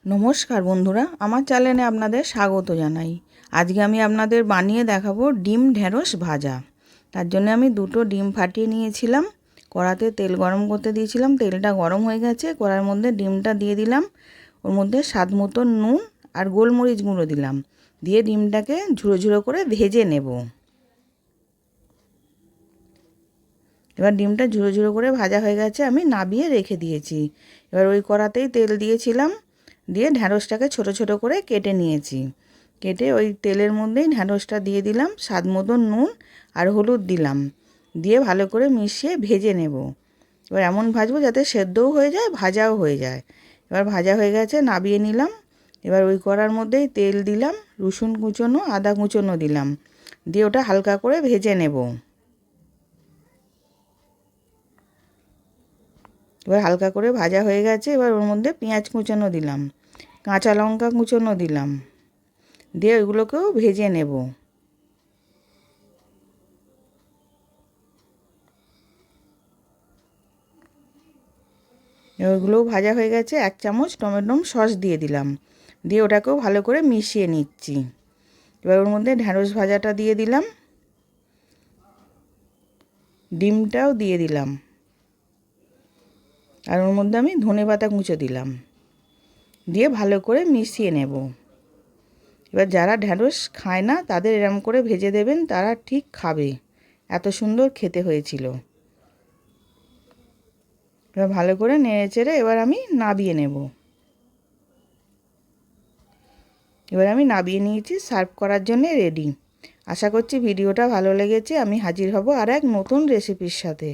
নমস্কার বন্ধুরা, আমার চ্যানেলে আপনাদের স্বাগত জানাই। আজকে আমি আপনাদের বানিয়ে দেখাবো ডিম ঢেঁড়স ভাজা। তার জন্য আমি দুটো ডিম ফাটিয়ে নিয়েছিলাম, কড়াতে তেল গরম করতে দিয়েছিলাম। তেলটা গরম হয়ে গেছে, কড়ার মধ্যে ডিমটা দিয়ে দিলাম। ওর মধ্যে স্বাদ মতো নুন আর গোলমরিচ গুঁড়ো দিলাম, দিয়ে ডিমটাকে ঝুড়ো ঝুড়ো করে ভেজে নেব। এবার ডিমটা ঝুড়ো ঝুড়ো করে ভাজা হয়ে গেছে, আমি নাবিয়ে রেখে দিয়েছি। এবার ওই কড়াতেই তেল দিয়েছিলাম, দিয়ে ঢ্যাঁড়সটাকে ছোট ছোট করে কেটে নিয়েছি। কেটে ওই তেলের মধ্যেই ঢ্যাঁড়সটা দিয়ে দিলাম, স্বাদ মতো নুন আর হলুদ দিলাম, দিয়ে ভালো করে মিশিয়ে ভেজে নেব। এবার এমন ভাজবো যাতে সেদ্ধও হয়ে যায়, ভাজাও হয়ে যায়। এবার ভাজা হয়ে গেছে, নাবিয়ে নিলাম। এবার ওই কড়ার মধ্যেই তেল দিলাম, রসুন কুচোনো আদা কুচোনো দিলাম, দিয়ে ওটা হালকা করে ভেজে নেব। এবার হালকা করে ভাজা হয়ে গেছে, এবার ওর মধ্যে পেঁয়াজ কুচানো দিলাম, কাঁচা লঙ্কা কুচোনো দিলাম, দিয়ে ওইগুলোকেও ভেজে নেব। ওইগুলোও ভাজা হয়ে গেছে। 1 চামচ টমেটো সস দিয়ে দিলাম, দিয়ে ওটাকেও ভালো করে মিশিয়ে নিচ্ছি। এবার ওর মধ্যে ঢ্যাঁড়স ভাজাটা দিয়ে দিলাম, ডিমটাও দিয়ে দিলাম, আর ওর মধ্যে আমি ধনেপাতা কুচো দিলাম, দিয়ে ভালো করে মিশিয়ে নেব। এবার যারা ঢ্যাঁড়স খায় না তাদের এরম করে ভেজে দেবেন, তারা ঠিক খাবে। এত সুন্দর খেতে হয়েছিল। এবার ভালো করে নেড়ে চেড়ে এবার আমি নাবিয়ে নেব। এবার আমি নাবিয়ে নিয়েছি, সার্ভ করার জন্যে রেডি। আশা করছি ভিডিওটা ভালো লেগেছে। আমি হাজির হব আর এক নতুন রেসিপির সাথে।